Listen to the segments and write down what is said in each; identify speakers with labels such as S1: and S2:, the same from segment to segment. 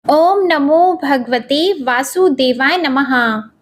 S1: ओम नमो भगवते वासुदेवाय नमः।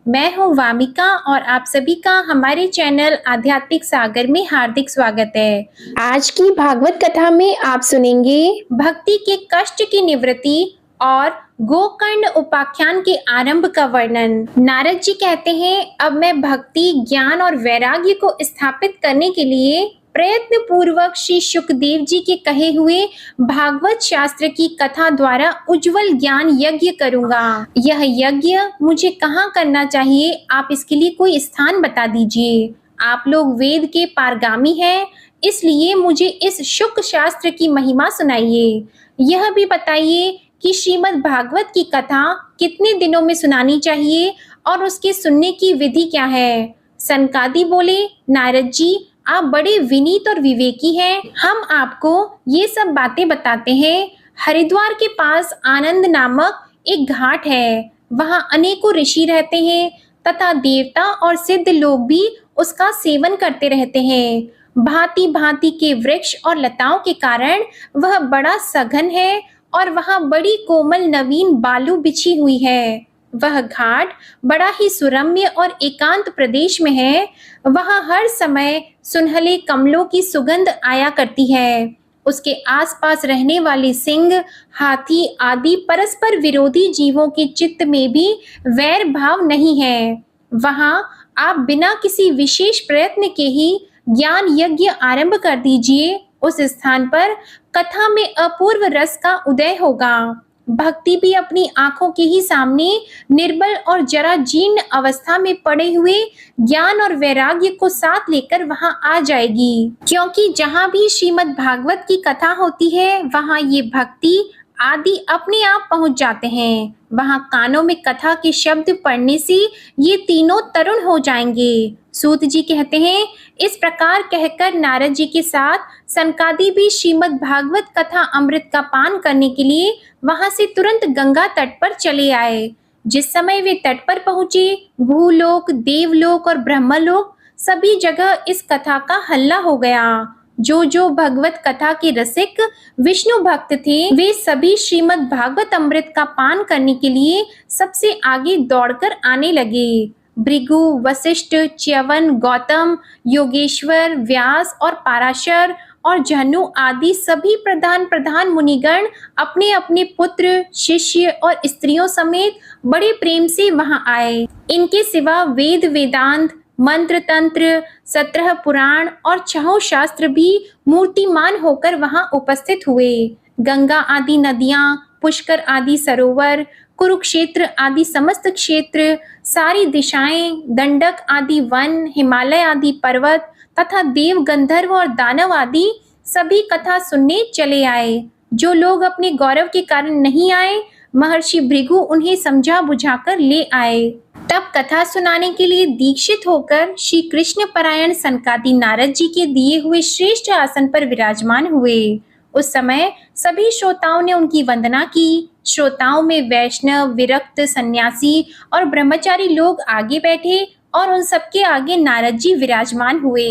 S1: मैं हूँ वामिका और आप सभी का हमारे चैनल आध्यात्मिक सागर में हार्दिक स्वागत है।
S2: आज की भागवत कथा में आप सुनेंगे
S1: भक्ति के कष्ट की निवृत्ति और गोकर्ण उपाख्यान के आरंभ का वर्णन। नारद जी कहते हैं, अब मैं भक्ति, ज्ञान और वैराग्य को स्थापित करने के लिए प्रयत्न पूर्वक श्री शुकदेव जी के कहे हुए भागवत शास्त्र की कथा द्वारा उज्जवल ज्ञान यज्ञ करूंगा। यह यज्ञ मुझे कहाँ करना चाहिए, आप इसके लिए कोई स्थान बता दीजिए। आप लोग वेद के पारगामी हैं, इसलिए मुझे इस शुक शास्त्र की महिमा सुनाइए। यह भी बताइए कि श्रीमद् भागवत की कथा कितने दिनों में सुनानी चाहिए और उसके सुनने की विधि क्या है। सनकादि बोले, नारद जी आप बड़े विनीत और विवेकी हैं, हम आपको ये सब बातें बताते हैं। हरिद्वार के पास आनंद नामक एक घाट है, वहाँ अनेकों ऋषि रहते हैं तथा देवता और सिद्ध लोग भी उसका सेवन करते रहते हैं। भांति भांति के वृक्ष और लताओं के कारण वह बड़ा सघन है और वहाँ बड़ी कोमल नवीन बालू बिछी हुई है। वह घाट बड़ा ही सुरम्य और एकांत प्रदेश में है। वहाँ हर समय सुनहले कमलों की सुगंध आया करती है। उसके आसपास रहने वाले सिंह, हाथी आदि परस्पर विरोधी जीवों के चित्त में भी वैर भाव नहीं है। वहाँ आप बिना किसी विशेष प्रयत्न के ही ज्ञान यज्ञ आरंभ कर दीजिए। उस स्थान पर कथा में अपूर्व रस का उदय होगा। भक्ति भी अपनी आंखों के ही सामने निर्बल और जरा जीर्ण अवस्था में पड़े हुए ज्ञान और वैराग्य को साथ लेकर वहां आ जाएगी। क्योंकि जहां भी श्रीमद् भागवत की कथा होती है, वहां ये भक्ति आदि अपने आप पहुंच जाते हैं। वहां कानों में कथा के शब्द पढ़ने से ये तीनों तरुण हो जाएंगे। सूत जी कहते हैं, इस प्रकार कहकर नारद जी के साथ सनकादि भी श्रीमद् भागवत कथा अमृत का पान करने के लिए वहां से तुरंत गंगा तट पर चले आए। जिस समय वे तट पर पहुंचे, भूलोक, देवलोक और ब्रह्मलोक सभी जगह इस कथा का हल्ला हो गया। जो जो भगवत कथा के रसिक विष्णु भक्त थे, वे सभी श्रीमद् भागवत अमृत का पान करने के लिए सबसे आगे दौड़कर आने लगे। भृगु, वशिष्ठ, च्यवन, गौतम, योगेश्वर, व्यास और पाराशर और जहनु आदि सभी प्रधान प्रधान मुनिगण अपने अपने पुत्र, शिष्य और स्त्रियों समेत बड़े प्रेम से वहां आए। इनके सिवा वेद, वेदांत, मंत्र, तंत्र, 17 पुराण और 6 शास्त्र भी मूर्तिमान होकर वहां उपस्थित हुए। गंगा आदि नदियां, पुष्कर आदि सरोवर, कुरुक्षेत्र आदि समस्त क्षेत्र, सारी दिशाएं, दंडक आदि वन, हिमालय आदि पर्वत तथा देव, गंधर्व और दानव आदि सभी कथा सुनने चले आए। जो लोग अपने गौरव के कारण नहीं आए, महर्षि भृगु उन्हें समझा बुझाकर ले आए। तब कथा सुनाने के लिए दीक्षित होकर श्री कृष्ण परायण सनकादि नारद जी के दिए हुए श्रेष्ठ आसन पर विराजमान हुए। उस समय सभी श्रोताओं ने उनकी वंदना की। श्रोताओं में वैष्णव, विरक्त, सन्यासी और ब्रह्मचारी लोग आगे बैठे और उन सबके आगे नारद जी विराजमान हुए।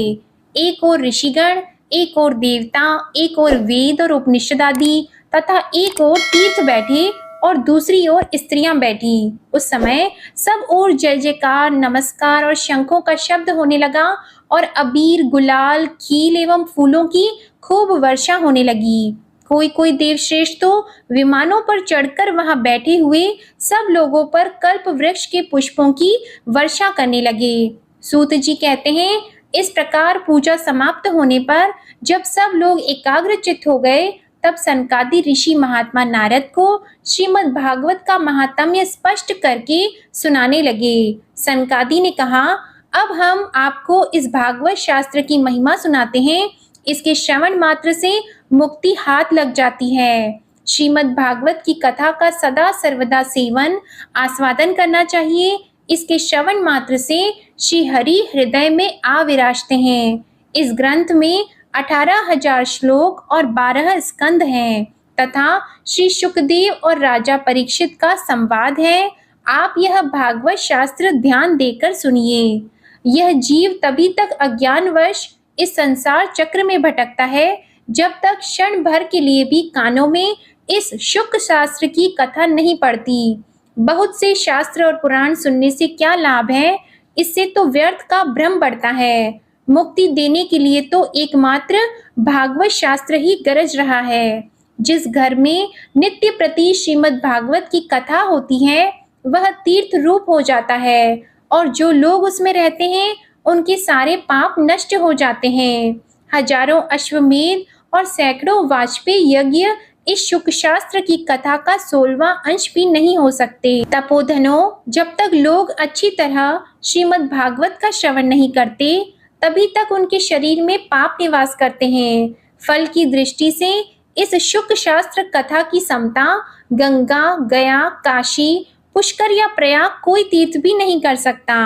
S1: एक और ऋषिगण, एक और देवता, एक और वेद और उपनिषद आदि तथा एक और तीर्थ बैठे और दूसरी ओर स्त्रियां बैठी। उस समय सब ओर जय जयकार, नमस्कार और शंखों का शब्द होने लगा और अबीर, गुलाल, खील एवं फूलों की खूब वर्षा होने लगी। कोई कोई देवश्रेष्ठ तो विमानों पर चढ़कर वहां बैठे हुए सब लोगों पर कल्प वृक्ष के पुष्पों की वर्षा करने लगे। सूत जी कहते हैं, इस प्रकार पूजा समाप्त होने पर जब सब लोग एकाग्रचित्त हो गए, तब सनकादि ऋषि महात्मा नारद को श्रीमद् भागवत का महात्म्य स्पष्ट करके सुनाने लगे। सनकादि ने कहा, अब हम आपको इस भागवत शास्त्र की महिमा सुनाते हैं। इसके श्रवण मात्र से मुक्ति हाथ लग जाती है। श्रीमद् भागवत की कथा का सदा सर्वदा सेवन, आस्वादन करना चाहिए। इसके श्रवण मात्र से श्री हरि हृदय में आ विराजते हैं। इस ग्रंथ में 18,000 श्लोक और 12 स्कंद हैं तथा श्री शुकदेव और राजा परीक्षित का संवाद है। आप यह भागवत शास्त्र ध्यान देकर सुनिए। यह जीव तभी तक अज्ञानवश इस संसार चक्र में भटकता है, जब तक क्षण भर के लिए भी कानों में इस शुक्ल शास्त्र की कथा नहीं पढ़ती। बहुत से शास्त्र और पुराण सुनने से क्या लाभ है? इससे तो व्यर्थ का भ्रम बढ़ता है। मुक्ति देने के लिए तो एकमात्र भागवत शास्त्र ही गरज रहा है। जिस घर में नित्य प्रति श्रीमद् भागवत की कथा होती है वह तीर्थ रूप हो जाता है और जो लोग उसमें रहते हैं उनके सारे पाप नष्ट हो जाते हैं। हजारों अश्वमेध और सैकड़ों वाजपेयी यज्ञ इस शुक्ल शास्त्र की कथा का 16वां अंश भी नहीं हो सकते। तपोधनों, जब तक लोग अच्छी तरह श्रीमद् भागवत का श्रवण नहीं करते तभी तक उनके शरीर में पाप निवास करते हैं। फल की दृष्टि से इस शुक्ल शास्त्र कथा की समता गंगा, गया, काशी, पुष्कर या प्रयाग कोई तीर्थ भी नहीं कर सकता।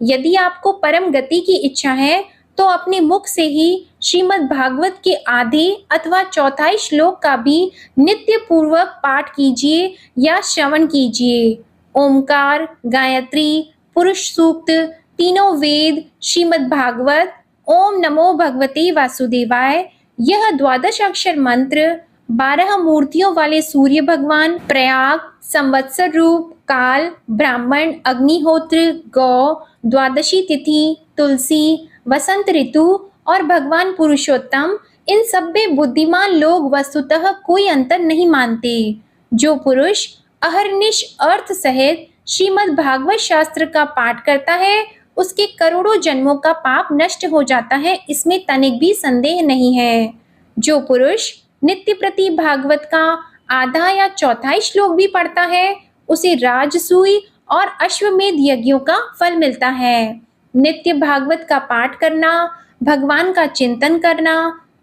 S1: यदि आपको परम गति की इच्छा है तो अपने मुख से ही श्रीमद् भागवत के आधे अथवा चौथाई श्लोक का भी नित्य पूर्वक पाठ कीजिए या श्रवण कीजिए। ओमकार, गायत्री, पुरुष सूक्त, तीनों वेद, श्रीमद् भागवत, ओम नमो भगवते वासुदेवाय, यह 12 अक्षर मंत्र 12 मूर्तियों वाले सूर्य भगवान, प्रयाग, संवत्सर रूप, काल, ब्राह्मण, अग्निहोत्र, गौ, द्वादशी तिथि, तुलसी, वसंत ऋतु और भगवान पुरुषोत्तम, इन सब में बुद्धिमान लोग वस्तुतः कोई अंतर नहीं मानते। जो पुरुष अहर्निश अर्थ सहित श्रीमद् भागवत शास्त्र का पाठ करता है उसके करोड़ों जन्मों का पाप नष्ट हो जाता है, इसमें तनिक भी संदेह नहीं है। जो पुरुष नित्य प्रति भागवत का आधा या चौथाई श्लोक भी पढ़ता है उसे राजसूय और अश्वमेध यज्ञों का फल मिलता है। नित्य भागवत का पाठ करना, भगवान का चिंतन करना,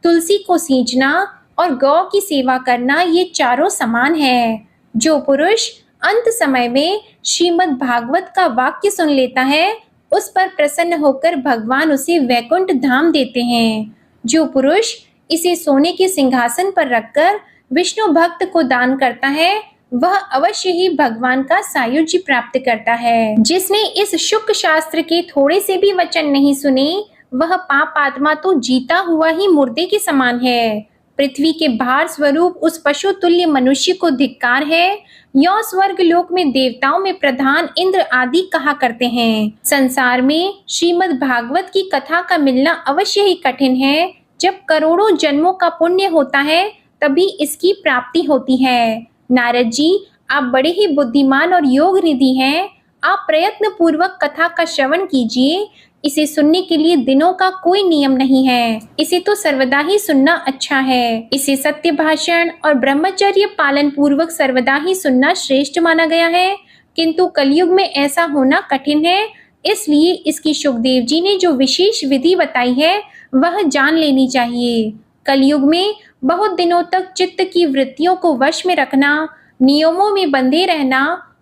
S1: तुलसी को सींचना और गौ की सेवा करना, ये चारों समान है। जो पुरुष अंत समय में श्रीमद् भागवत का वाक्य सुन लेता है उस पर प्रसन्न होकर भगवान उसे वैकुंठ धाम देते हैं। जो पुरुष इसे सोने के सिंहासन पर रखकर विष्णु भक्त को दान करता है वह अवश्य ही भगवान का सायुज्य प्राप्त करता है। जिसने इस शुक्ल शास्त्र के थोड़े से भी वचन नहीं सुने वह पाप आत्मा तो जीता हुआ ही मुर्दे के समान है। पृथ्वी के भार स्वरूप उस पशु तुल्य मनुष्य को धिक्कार है। यौ स्वर्ग लोक में देवताओं में प्रधान इंद्र आदि कहा करते हैं। संसार में श्रीमद् भागवत की कथा का मिलना अवश्य ही कठिन है। जब करोड़ों जन्मों का पुण्य होता है तभी इसकी प्राप्ति होती है। नारद जी, आप बड़े ही बुद्धिमान और योग निधि हैं। आप प्रयत्न पूर्वक कथा का श्रवण कीजिए। इसे सुनने के लिए दिनों का कोई नियम नहीं है। इसे तो सर्वदा ही सुनना अच्छा है। इसे सत्य भाषण और ब्रह्मचर्य पालन पूर्वक सर्वदा ही सुनना श्रेष्ठ माना गया है। किंतु कलयुग में ऐसा होना कठिन है, इसलिए इसकी सुखदेव जी ने जो विशेष विधि बताई है वह जान लेनी चाहिए। कलयुग में बहुत दिनों तक चित्त की वृत्तियों को वश में रखना, नियमों में बंधे रहना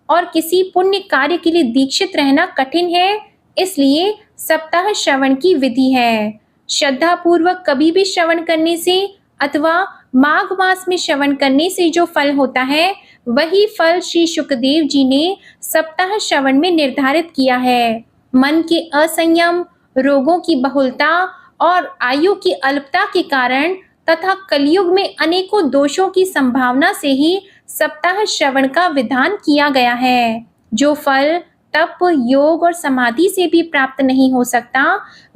S1: और किसी पुण्य कार्य के लिए दीक्षित रहना कठिन है, इसलिए सप्ताह श्रवण की विधि है। श्रद्धा पूर्वक कभी भी श्रवण करने से अथवा माघ मास में श्रवण करने से जो फल होता है वही फल श्री शुकदेव जी ने सप्ताह श्रवण में निर्धारित किया है। मन के असंयम, रोगों की बहुलता और आयु की अल्पता के कारण तथा कलयुग में अनेकों दोषों की संभावना से ही सप्ताह श्रवण का विधान किया गया है। जो फल तप, योग और समाधि से भी प्राप्त नहीं हो सकता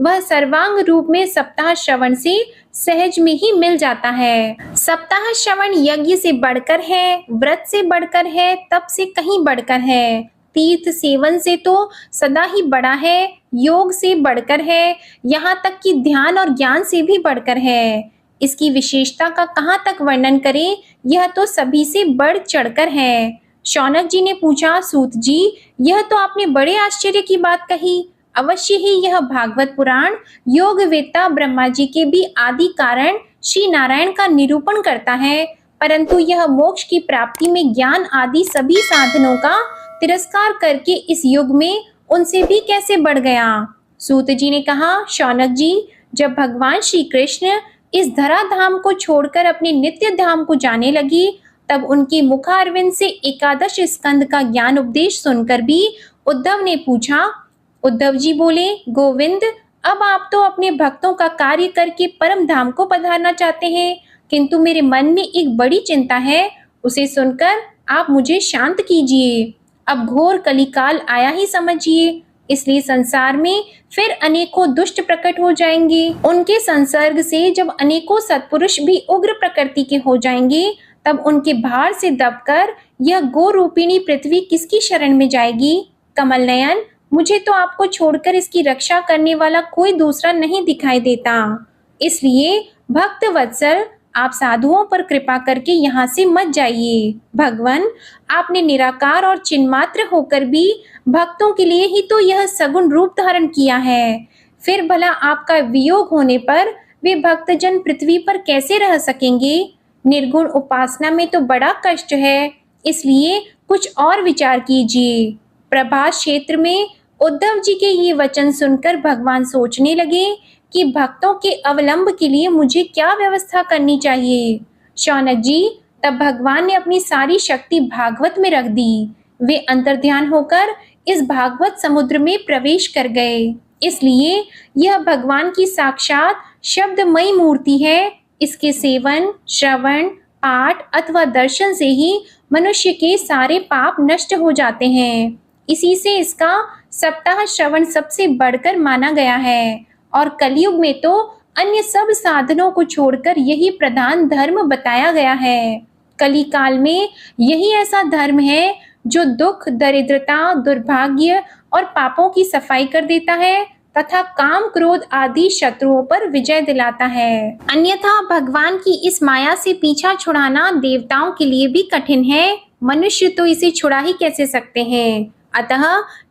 S1: वह सर्वांग रूप में सप्ताह श्रवण से सहज में ही मिल जाता है। सप्ताह श्रवण यज्ञ से बढ़कर है, व्रत से बढ़कर है, तप से कहीं बढ़कर है, तीर्थ सेवन से तो सदा ही बड़ा है, योग से बढ़कर है, यहाँ तक कि ध्यान और ज्ञान से भी बढ़कर है। इसकी विशेषता का कहाँ तक वर्णन करें, यह तो सभी से बढ़ चढ़कर है। शौनक जी ने पूछा, सूत जी, यह तो आपने बड़े आश्चर्य की बात कही। अवश्य ही यह भागवत पुराण योग वेत्ता ब्रह्मा जी के भी आदि कारण श्री नारायण का निरूपण करता है, परंतु यह मोक्ष की प्राप्ति में ज्ञान आदि सभी साधनों का तिरस्कार करके इस युग में उनसे भी कैसे बढ़ गया। सूत जी ने कहा, शौनक जी, जब भगवान श्री कृष्ण इस धरा धाम को छोड़कर अपने नित्य धाम को जाने लगी तब उनके मुखारविंद से 11 स्कंद का ज्ञान उपदेश सुनकर भी उद्धव ने पूछा। उद्धव जी बोले, गोविंद, अब आप तो अपने भक्तों का कार्य करके परम धाम को पधारना चाहते हैं, किंतु मेरे मन में एक बड़ी चिंता है, उसे सुनकर आप मुझे शांत कीजिए। अब घोर कलिकाल आया ही समझिए, इसलिए संसार में फिर अनेकों दुष्ट प्रकट हो जाएंगे। उनके संसर्ग से जब अनेकों सत्पुरुष भी उग्र प्रकृति के हो जाएंगे, तब उनके भार से दबकर यह गो रूपिणी पृथ्वी किसकी शरण में जाएगी? कमल नयन, मुझे तो आपको छोड़कर इसकी रक्षा करने वाला कोई दूसरा नहीं दिखाई देता। इसलिए भक्त वत्सल, आप साधुओं पर कृपा करके यहाँ से मत जाइए। भगवान, आपने निराकार और चिन्मात्र होकर भी भक्तों के लिए ही तो यह सगुण रूप धारण किया है। फिर भला आपका वियोग होने पर वे भक्तजन पृथ्वी पर कैसे रह सकेंगे? निर्गुण उपासना में तो बड़ा कष्ट है, इसलिए कुछ और विचार कीजिए। प्रभास क्षेत्र में उद्धव जी के ये वचन सुनकर भगवान सोचने लगे कि भक्तों के अवलंब के लिए मुझे क्या व्यवस्था करनी चाहिए। शौनक जी, तब भगवान ने अपनी सारी शक्ति भागवत में रख दी। वे अंतर्ध्यान होकर इस भागवत समुद्र में प्रवेश कर गए। इसलिए यह भगवान की साक्षात शब्दमयी मूर्ति है। इसके सेवन, श्रवण, पाठ अथवा दर्शन से ही मनुष्य के सारे पाप नष्ट हो जाते हैं। इसी से इसका सप्ताह श्रवण सबसे बढ़कर माना गया है और कलयुग में तो अन्य सब साधनों को छोड़कर यही प्रधान धर्म बताया गया है। कली काल में यही ऐसा धर्म है जो दुख, दरिद्रता, दुर्भाग्य और पापों की सफाई कर देता है तथा काम, क्रोध आदि शत्रुओं पर विजय दिलाता है। अन्यथा भगवान की इस माया से पीछा छुड़ाना देवताओं के लिए भी कठिन है। मनुष्य तो इसे छुड़ा ही कैसे सकते हैं। अतः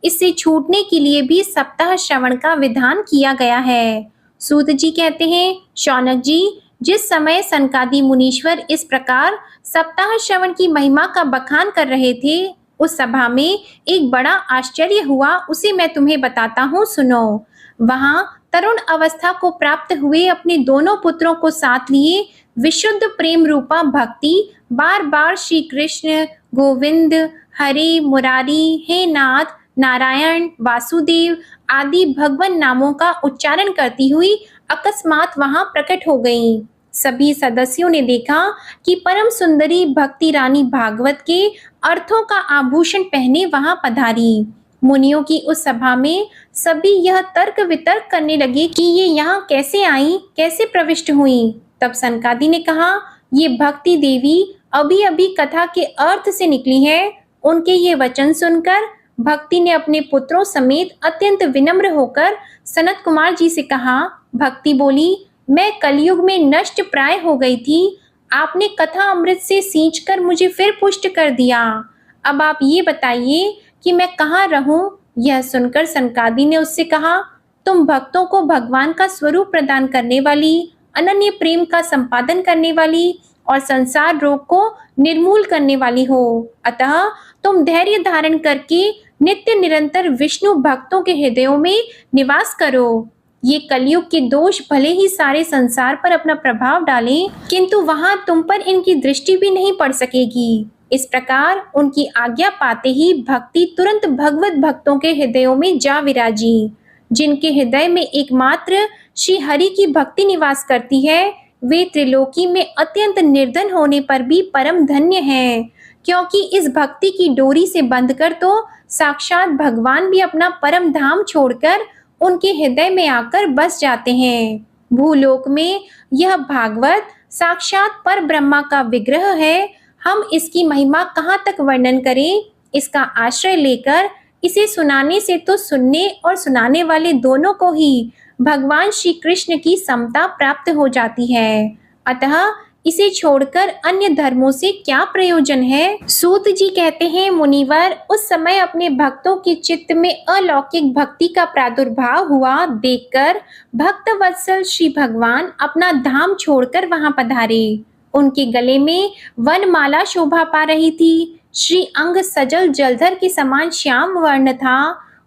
S1: इससे छूटने के लिए भी सप्ताह श्रवण का विधान किया गया है। सूत जी कहते हैं, शौनक जी, जिस समय सनकादि मुनीश्वर इस प्रकार सप्ताह श्रवण की महिमा का बखान कर रहे थे, उस सभा में एक बड़ा आश्चर्य हुआ। उसे मैं तुम्हें बताता हूँ, सुनो। वहां तरुण अवस्था को प्राप्त हुए अपने दोनों पुत्रों को साथ लिए विशुद्ध प्रेम रूपा भक्ति बार बार श्री कृष्ण, गोविंद, हरे, मुरारी, हे नाथ, नारायण, वासुदेव आदि भगवान नामों का उच्चारण करती हुई अकस्मात वहां प्रकट हो गईं। सभी सदस्यों ने देखा कि परम सुंदरी भक्ति रानी भागवत के अर्थों का आभूषण पहने वहां पधारी। मुनियों की उस सभा में सभी यह तर्क वितर्क करने लगे कि ये यहाँ कैसे आई, कैसे प्रविष्ट हुई। तब सनकादि ने कहा, ये भक्ति देवी अभी अभी कथा के अर्थ से निकली है। उनके ये वचन सुनकर भक्ति ने अपने पुत्रों समेत अत्यंत विनम्र होकर सनत कुमार जी से कहा। भक्ति बोली, मैं कलयुग में नष्ट प्राय हो गई थी। आपने कथा अमृत से सींचकर मुझे फिर पुष्ट कर दिया। अब आप ये बताइए कि मैं कहाँ रहूं? यह सुनकर सनकादि ने उससे कहा, तुम भक्तों को भगवान का स्वरूप प्रदान करने वाली, अनन्य प्रेम का संपादन करने वाली और संसार रोग को निर्मूल करने वाली हो। अतः तुम धैर्य धारण करके नित्य निरंतर विष्णु भक्तों के हृदयों में निवास करो। ये कलयुग के दोष भले ही सारे संसार पर अपना प्रभाव डालें, किंतु वहां तुम पर इनकी दृष्टि भी नहीं पड़ सकेगी। इस प्रकार उनकी आज्ञा पाते ही भक्ति तुरंत भगवत भक्तों के हृदयों में जा विराजी। जिनके हृदय में एकमात्र श्री हरि की भक्ति निवास करती है, वे त्रिलोकी में अत्यंत निर्धन होने पर भी परम धन्य हैं, क्योंकि इस भक्ति की डोरी से बंधकर तो साक्षात भगवान भी अपना परम धाम छोड़कर उनके हृदय में आकर बस जाते हैं। भूलोक में यह भागवत साक्षात पर ब्रह्मा का विग्रह है। हम इसकी महिमा कहाँ तक वर्णन करें। इसका आश्रय लेकर इसे सुनाने से तो सुनने और सुनाने वाले दोनों को ही भगवान श्री कृष्ण की समता प्राप्त हो जाती है। अतः इसे छोड़कर अन्य धर्मों से क्या प्रयोजन है। सूत जी कहते हैं, मुनिवर, उस समय अपने भक्तों के चित्त में अलौकिक भक्ति का प्रादुर्भाव हुआ देखकर भक्त वत्सल श्री भगवान अपना धाम छोड़कर वहां पधारे। उनके गले में वनमाला शोभा पा रही थी। श्री अंग सजल जलधर के समान श्याम वर्ण था।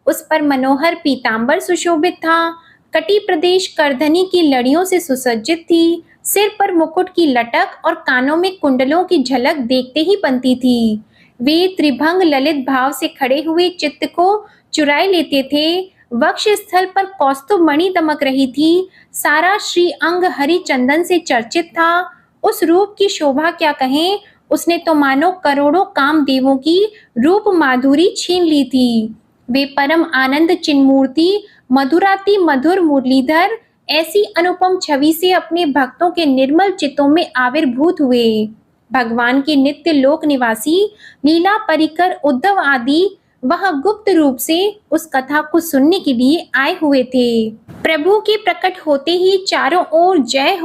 S1: उस पर मनोहर पीतांबर सुशोभित था। कटी प्रदेश करधनी की लड़ियों से सुसज्जित थी। सिर पर मुकुट की लटक और कानों में कुंडलों की झलक देखते ही बनती थी। वे त्रिभंग ललित भाव से खड़े हुए चित्त को चुराए लेते थे। वक्ष स्थल पर कौस्तुभ मणि दमक रही थी। सारा श्री अंग हरि चंदन से चर्चित था। उस रूप की शोभा क्या कहें। उसने तो मानो करोड़ों कामदेवों की रूप माधुरी छीन ली थी। वे परम आनंद चिन्मूर्ति मधुराति मधुर मुरलीधर ऐसी अनुपम छवि से अपने भक्तों के निर्मल चित्तों में आविर्भूत हुए। भगवान के नित्य लोक निवासी लीला परिकर उद्धव आदि वह गुप्त रूप से उस कथा को सुनने के लिए आए हुए थे। प्रभु के प्रकट होते ही चारों ओर जय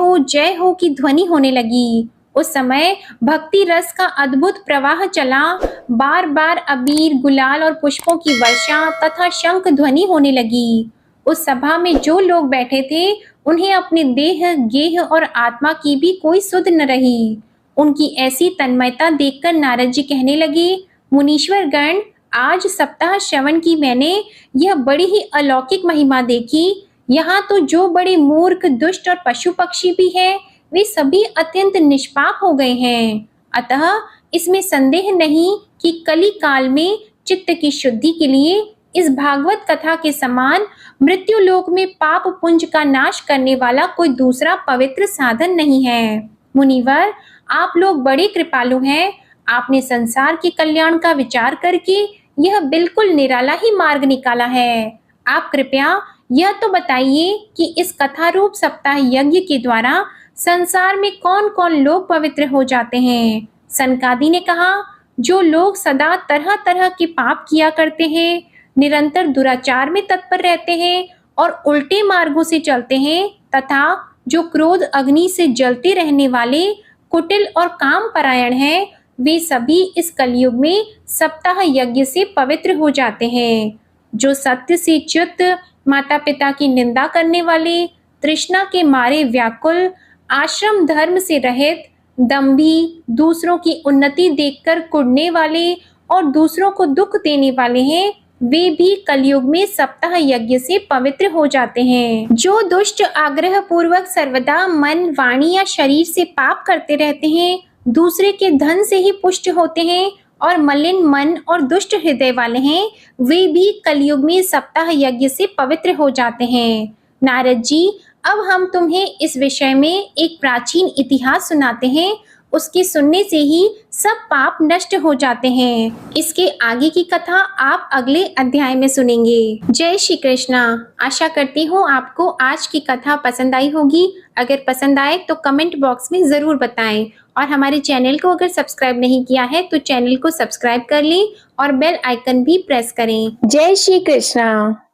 S1: हो की ध्वनि होने लगी। उस समय भक्ति रस का अद्भुत प्रवाह चला। बार बार अबीर गुलाल और पुष्पों की वर्षा तथा शंख ध्वनि होने लगी। उस सभा में जो लोग बैठे थे उन्हें अपने देह गेह और आत्मा की भी कोई सुध न रही। उनकी ऐसी तन्मयता देखकर नारद जी कहने लगे, मुनीश्वर गण, आज सप्ताह श्रवण की मैंने यह बड़ी ही अलौकिक महिमा देखी। यहाँ तो जो बड़े मूर्ख दुष्ट और पशु पक्षी भी हैं, वे सभी अत्यंत निष्पाप हो गए हैं। अतः इसमें संदेह नहीं कि कली काल में चित्त की शुद्धि के लिए इस भागवत कथा के समान मृत्यु लोक में पाप पुंज का नाश करने वाला कोई दूसरा पवित्र साधन नहीं है। मुनिवर, आप लोग बड़े कृपालु हैं। आपने संसार के कल्याण का विचार करके यह बिल्कुल निराला ही मार्ग निकाला है। आप कृपया यह तो बताइए कि इस कथा रूप सप्ताह यज्ञ के द्वारा संसार में कौन कौन लोग पवित्र हो जाते हैं। सनकादि ने कहा, जो लोग सदा तरह तरह के पाप किया करते हैं, निरंतर दुराचार में तत्पर रहते हैं और उल्टे मार्गों से चलते हैं, तथा जो क्रोध अग्नि से जलते रहने वाले कुटिल और काम परायण हैं, वे सभी इस कलयुग में सप्ताह यज्ञ से पवित्र हो जाते हैं। जो सत्य से च्युत, माता पिता की निंदा करने वाले, तृष्णा के मारे व्याकुल, आश्रम धर्म से रहित, दंभी, दूसरों की उन्नति देखकर कुढ़ने वाले और दूसरों को दुख देने वाले हैं, वे भी कलयुग में सप्ताह यज्ञ से पवित्र हो जाते हैं। जो दुष्ट आग्रह पूर्वक सर्वदा मन, वाणी या शरीर से पाप करते रहते हैं, दूसरे के धन से ही पुष्ट होते हैं और मलिन मन और दुष्ट हृदय वाले हैं, वे भी कलयुग में सप्ताह यज्ञ से पवित्र हो जाते हैं। नारद जी, अब हम तुम्हें इस विषय में एक प्राचीन इतिहास सुनाते हैं। उसके सुनने से ही सब पाप नष्ट हो जाते हैं। इसके आगे की कथा आप अगले अध्याय में सुनेंगे। जय श्री कृष्णा। आशा करती हूँ आपको आज की कथा पसंद आई होगी। अगर पसंद आए तो कमेंट बॉक्स में ज़रूर बताएं और हमारे चैनल को अगर सब्सक्राइब नहीं किया है तो चैनल को सब्सक्राइब कर लें और बेल आइकन भी प्रेस करें।
S2: जय श्री कृष्णा।